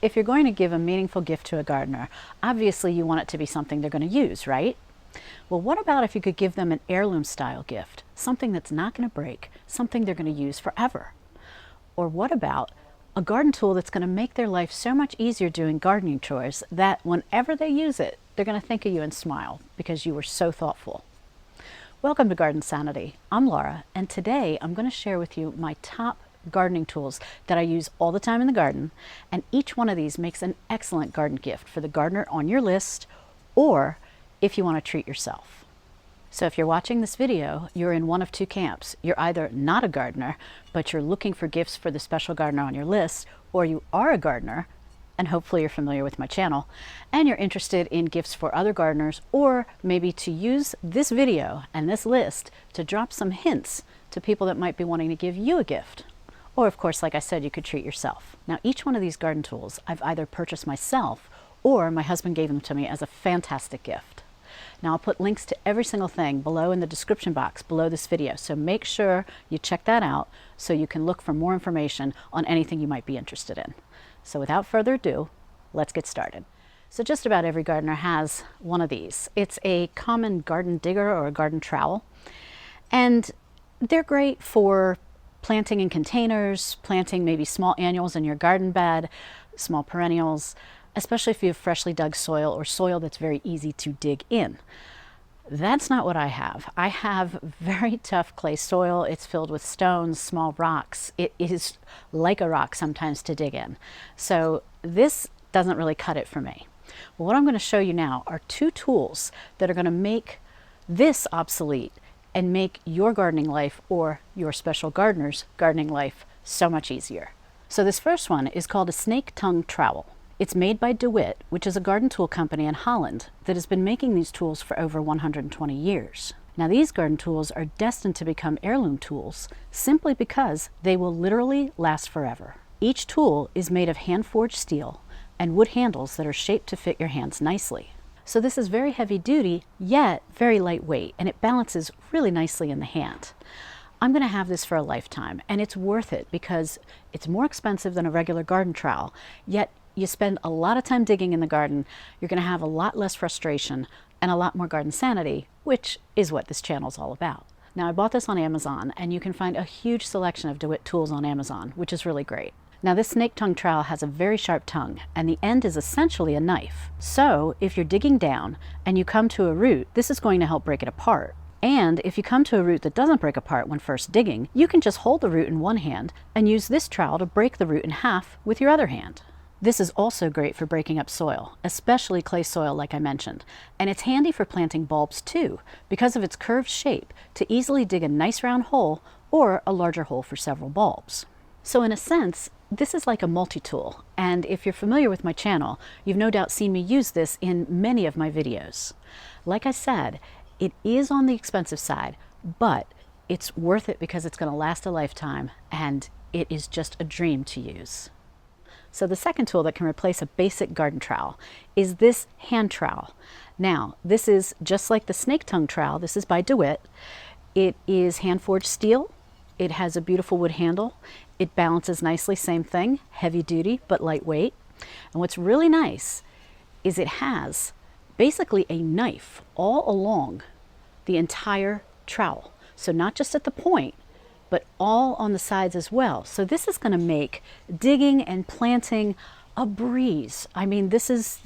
if you're going to give a meaningful gift to a gardener, obviously you want it to be something they're going to use, right? Well, what about if you could give them an heirloom style gift? Something that's not going to break, something they're going to use forever. Or what about a garden tool that's going to make their life so much easier doing gardening chores that whenever they use it, they're going to think of you and smile because you were so thoughtful. Welcome to Garden Sanity. I'm Laura, and today I'm going to share with you my top gardening tools that I use all the time in the garden, and each one of these makes an excellent garden gift for the gardener on your list, or if you want to treat yourself. So if you're watching this video, you're in one of two camps. You're either not a gardener, but you're looking for gifts for the special gardener on your list, or you are a gardener, and hopefully you're familiar with my channel, and you're interested in gifts for other gardeners, or maybe to use this video and this list to drop some hints to people that might be wanting to give you a gift. Or of course, like I said, you could treat yourself. Now, each one of these garden tools I've either purchased myself or my husband gave them to me as a fantastic gift. Now, I'll put links to every single thing below in the description box below this video, so make sure you check that out so you can look for more information on anything you might be interested in. So without further ado, let's get started. So just about every gardener has one of these. It's a common garden digger or a garden trowel, and they're great for planting in containers, planting maybe small annuals in your garden bed, small perennials, especially if you have freshly dug soil or soil that's very easy to dig in. That's not what I have. I have very tough clay soil. It's filled with stones, small rocks. It is like a rock sometimes to dig in. So this doesn't really cut it for me. Well, what I'm going to show you now are two tools that are going to make this obsolete and make your gardening life or your special gardener's gardening life so much easier. So this first one is called a snake tongue trowel. It's made by DeWit, which is a garden tool company in Holland that has been making these tools for over 120 years. Now, these garden tools are destined to become heirloom tools simply because they will literally last forever. Each tool is made of hand-forged steel and wood handles that are shaped to fit your hands nicely. So this is very heavy duty, yet very lightweight, and it balances really nicely in the hand. I'm going to have this for a lifetime, and it's worth it because it's more expensive than a regular garden trowel, yet you spend a lot of time digging in the garden. You're going to have a lot less frustration and a lot more garden sanity, which is what this channel is all about. Now, I bought this on Amazon, and you can find a huge selection of DeWit tools on Amazon, which is really great. Now, this snake tongue trowel has a very sharp tongue, and the end is essentially a knife. So if you're digging down and you come to a root, this is going to help break it apart. And if you come to a root that doesn't break apart when first digging, you can just hold the root in one hand and use this trowel to break the root in half with your other hand. This is also great for breaking up soil, especially clay soil like I mentioned. And it's handy for planting bulbs too, because of its curved shape, to easily dig a nice round hole or a larger hole for several bulbs. So in a sense, this is like a multi-tool, and if you're familiar with my channel, you've no doubt seen me use this in many of my videos. Like I said, it is on the expensive side, but it's worth it because it's going to last a lifetime, and it is just a dream to use. So the second tool that can replace a basic garden trowel is this hand trowel. Now, this is just like the snake tongue trowel. This is by DeWit. It is hand-forged steel. It has a beautiful wood handle. It balances nicely, same thing, heavy duty but lightweight. And what's really nice is it has basically a knife all along the entire trowel. So not just at the point, but all on the sides as well. So this is going to make digging and planting a breeze. I mean, there's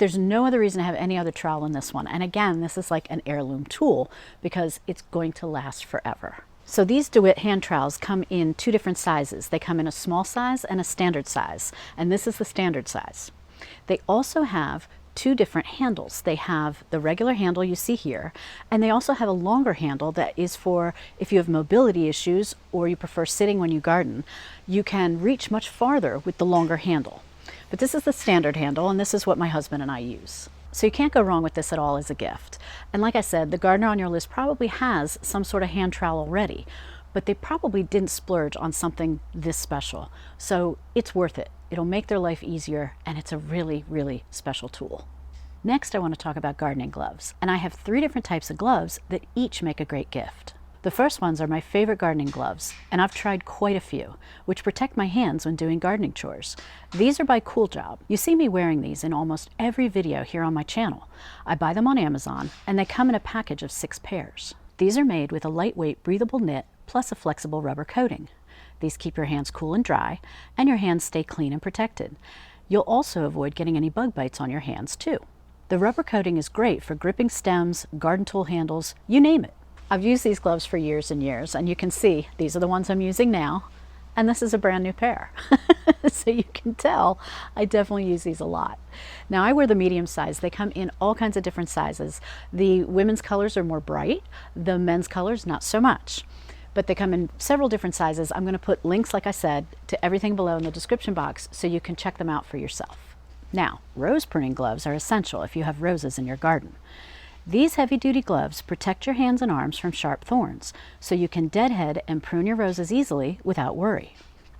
no other reason to have any other trowel than this one. And again, this is like an heirloom tool because it's going to last forever. So these DeWit hand trowels come in two different sizes. They come in a small size and a standard size, and this is the standard size. They also have two different handles. They have the regular handle you see here, and they also have a longer handle that is for if you have mobility issues or you prefer sitting when you garden. You can reach much farther with the longer handle. But this is the standard handle, and this is what my husband and I use. So you can't go wrong with this at all as a gift. And like I said, the gardener on your list probably has some sort of hand trowel already, but they probably didn't splurge on something this special. So it's worth it. It'll make their life easier, and it's a really, really special tool. Next, I want to talk about gardening gloves. And I have 3 different types of gloves that each make a great gift. The first ones are my favorite gardening gloves, and I've tried quite a few, which protect my hands when doing gardening chores. These are by CoolJob. You see me wearing these in almost every video here on my channel. I buy them on Amazon, and they come in a package of 6 pairs. These are made with a lightweight breathable knit plus a flexible rubber coating. These keep your hands cool and dry, and your hands stay clean and protected. You'll also avoid getting any bug bites on your hands too. The rubber coating is great for gripping stems, garden tool handles, you name it. I've used these gloves for years and years, and you can see these are the ones I'm using now, and this is a brand new pair. So you can tell I definitely use these a lot. Now I wear the medium size. They come in all kinds of different sizes. The women's colors are more bright, the men's colors not so much. But they come in several different sizes. I'm going to put links, like I said, to everything below in the description box so you can check them out for yourself. Now, rose pruning gloves are essential if you have roses in your garden. These heavy-duty gloves protect your hands and arms from sharp thorns, so you can deadhead and prune your roses easily without worry.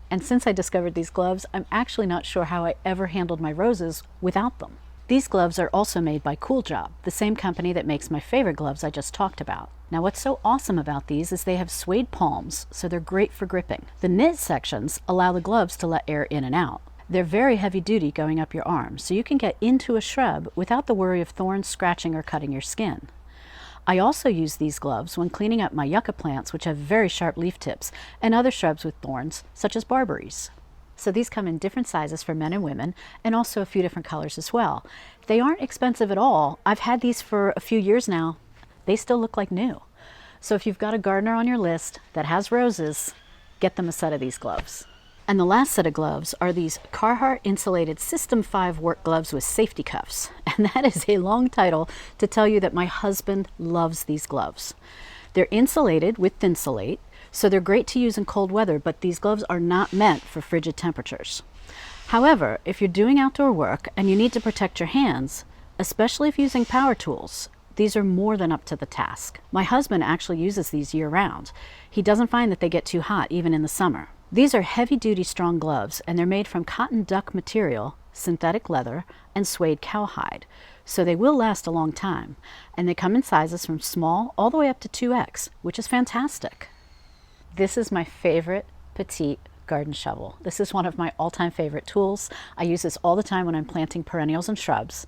And since I discovered these gloves, I'm actually not sure how I ever handled my roses without them. These gloves are also made by CoolJob, the same company that makes my favorite gloves I just talked about. Now what's so awesome about these is they have suede palms, so they're great for gripping. The knit sections allow the gloves to let air in and out. They're very heavy duty going up your arm, so you can get into a shrub without the worry of thorns scratching or cutting your skin. I also use these gloves when cleaning up my yucca plants, which have very sharp leaf tips, and other shrubs with thorns, such as barberries. So these come in different sizes for men and women, and also a few different colors as well. They aren't expensive at all. I've had these for a few years now. They still look like new. So if you've got a gardener on your list that has roses, get them a set of these gloves. And the last set of gloves are these Carhartt Insulated System 5 work gloves with safety cuffs. And that is a long title to tell you that my husband loves these gloves. They're insulated with Thinsulate, so they're great to use in cold weather, but these gloves are not meant for frigid temperatures. However, if you're doing outdoor work and you need to protect your hands, especially if using power tools, these are more than up to the task. My husband actually uses these year-round. He doesn't find that they get too hot even in the summer. These are heavy-duty strong gloves, and they're made from cotton duck material, synthetic leather, and suede cowhide, so they will last a long time. And they come in sizes from small all the way up to 2X, which is fantastic. This is my favorite petite garden shovel. This is one of my all-time favorite tools. I use this all the time when I'm planting perennials and shrubs.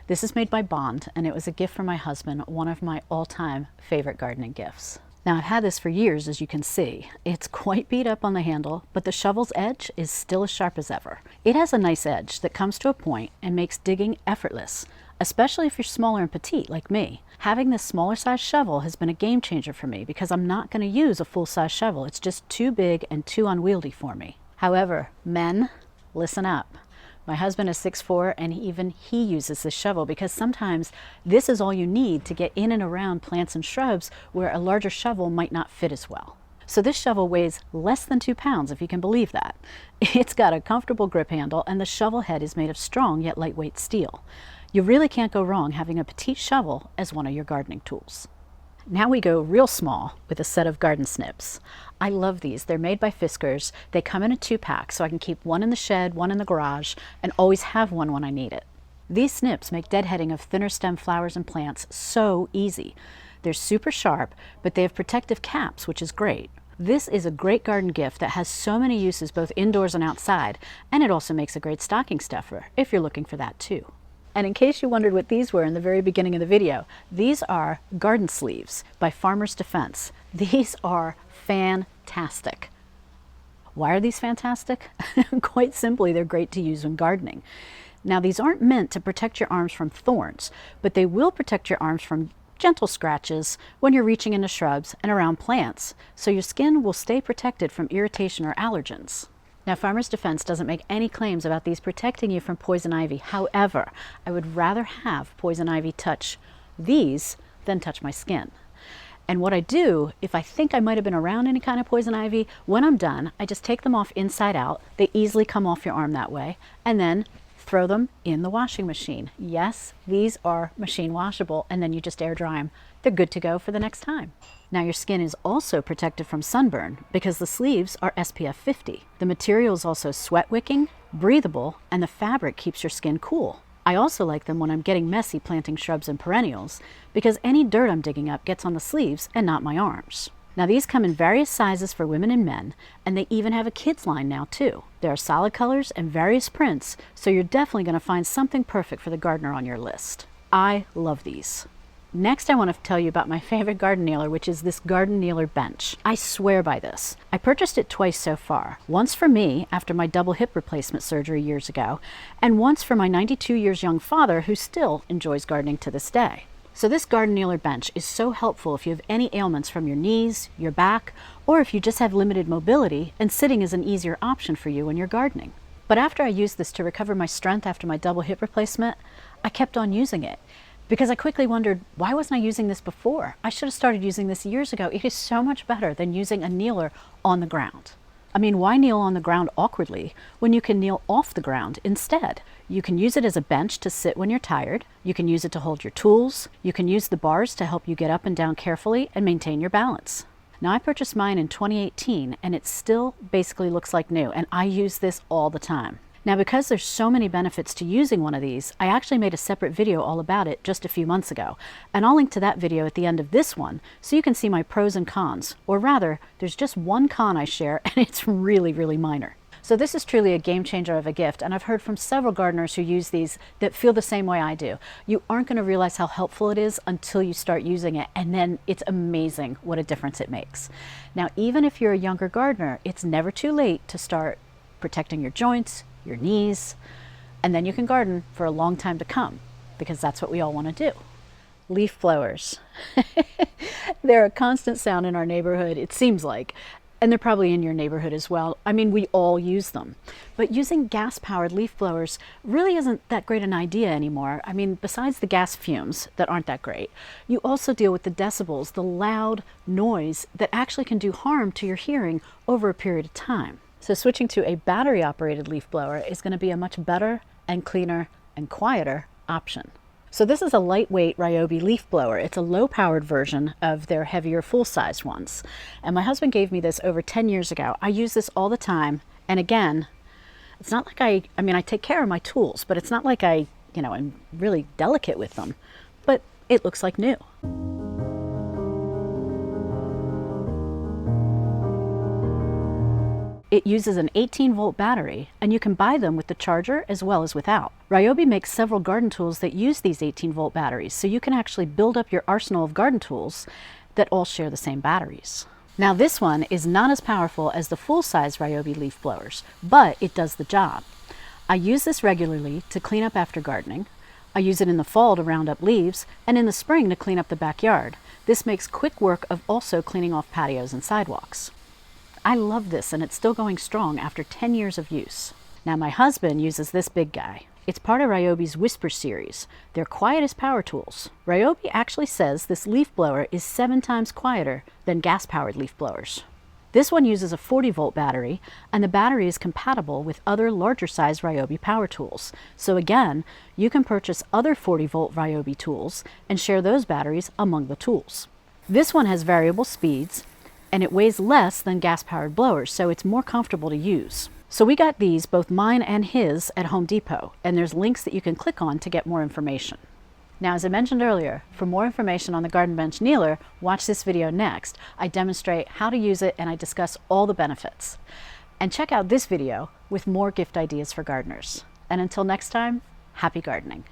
This is made by Bond, and it was a gift from my husband, one of my all-time favorite gardening gifts. Now I've had this for years, as you can see. It's quite beat up on the handle, but the shovel's edge is still as sharp as ever. It has a nice edge that comes to a point and makes digging effortless, especially if you're smaller and petite like me. Having this smaller size shovel has been a game changer for me because I'm not going to use a full-size shovel. It's just too big and too unwieldy for me. However, men, listen up. My husband is 6'4", and even he uses this shovel because sometimes this is all you need to get in and around plants and shrubs where a larger shovel might not fit as well. So this shovel weighs less than 2 pounds, if you can believe that. It's got a comfortable grip handle, and the shovel head is made of strong yet lightweight steel. You really can't go wrong having a petite shovel as one of your gardening tools. Now we go real small with a set of garden snips. I love these. They're made by Fiskars. They come in a 2-pack, so I can keep one in the shed, one in the garage, and always have one when I need it. These snips make deadheading of thinner stem flowers and plants so easy. They're super sharp, but they have protective caps, which is great. This is a great garden gift that has so many uses both indoors and outside, and it also makes a great stocking stuffer if you're looking for that too. And in case you wondered what these were in the very beginning of the video, these are garden sleeves by Farmer's Defense. These are fantastic. Why are these fantastic? Quite simply, they're great to use when gardening. Now, these aren't meant to protect your arms from thorns, but they will protect your arms from gentle scratches when you're reaching into shrubs and around plants, so your skin will stay protected from irritation or allergens. Now, Farmer's Defense doesn't make any claims about these protecting you from poison ivy. However, I would rather have poison ivy touch these than touch my skin. And what I do, if I think I might have been around any kind of poison ivy, when I'm done, I just take them off inside out. They easily come off your arm that way, and then throw them in the washing machine. Yes, these are machine washable, and then you just air dry them. They're good to go for the next time. Now, your skin is also protected from sunburn because the sleeves are SPF 50. The material is also sweat wicking, breathable, and the fabric keeps your skin cool. I also like them when I'm getting messy planting shrubs and perennials because any dirt I'm digging up gets on the sleeves and not my arms. Now these come in various sizes for women and men, and they even have a kids line now too. There are solid colors and various prints, so you're definitely going to find something perfect for the gardener on your list. I love these. Next, I want to tell you about my favorite garden kneeler, which is this garden kneeler bench. I swear by this. I purchased it twice so far. Once for me after my double hip replacement surgery years ago, and once for my 92 years young father who still enjoys gardening to this day. So this garden kneeler bench is so helpful if you have any ailments from your knees, your back, or if you just have limited mobility and sitting is an easier option for you when you're gardening. But after I used this to recover my strength after my double hip replacement, I kept on using it because I quickly wondered, why wasn't I using this before? I should have started using this years ago. It is so much better than using a kneeler on the ground. I mean, why kneel on the ground awkwardly when you can kneel off the ground instead? You can use it as a bench to sit when you're tired. You can use it to hold your tools. You can use the bars to help you get up and down carefully and maintain your balance. Now, I purchased mine in 2018 and it still basically looks like new, and I use this all the time. Now, because there's so many benefits to using one of these, I actually made a separate video all about it just a few months ago, and I'll link to that video at the end of this one so you can see my pros and cons, or rather, there's just one con I share and it's really, really minor. So this is truly a game changer of a gift, and I've heard from several gardeners who use these that feel the same way I do. You aren't going to realize how helpful it is until you start using it, and then it's amazing what a difference it makes. Now, even if you're a younger gardener, it's never too late to start protecting your joints, your knees, and then you can garden for a long time to come, because that's what we all want to do. Leaf blowers. They're a constant sound in our neighborhood, it seems like, and they're probably in your neighborhood as well. I mean, we all use them. But using gas-powered leaf blowers really isn't that great an idea anymore. I mean, besides the gas fumes that aren't that great, you also deal with the decibels, the loud noise that actually can do harm to your hearing over a period of time. So switching to a battery-operated leaf blower is going to be a much better and cleaner and quieter option. So this is a lightweight RYOBI leaf blower. It's a low-powered version of their heavier full-sized ones. And my husband gave me this over 10 years ago. I use this all the time. And again, it's not like I mean, I take care of my tools, but it's not like I'm really delicate with them. But it looks like new. It uses an 18-volt battery, and you can buy them with the charger as well as without. RYOBI makes several garden tools that use these 18-volt batteries, so you can actually build up your arsenal of garden tools that all share the same batteries. Now this one is not as powerful as the full-size RYOBI leaf blowers, but it does the job. I use this regularly to clean up after gardening. I use it in the fall to round up leaves, and in the spring to clean up the backyard. This makes quick work of also cleaning off patios and sidewalks. I love this, and it's still going strong after 10 years of use. Now my husband uses this big guy. It's part of RYOBI's Whisper series. They're quiet as power tools. RYOBI actually says this leaf blower is 7 times quieter than gas-powered leaf blowers. This one uses a 40-volt battery, and the battery is compatible with other larger-sized RYOBI power tools. So again, you can purchase other 40-volt RYOBI tools and share those batteries among the tools. This one has variable speeds, and it weighs less than gas-powered blowers, so it's more comfortable to use. So we got these, both mine and his, at Home Depot, and there's links that you can click on to get more information. Now, as I mentioned earlier, for more information on the Garden Bench Kneeler, watch this video next. I demonstrate how to use it and I discuss all the benefits. And check out this video with more gift ideas for gardeners. And until next time, happy gardening.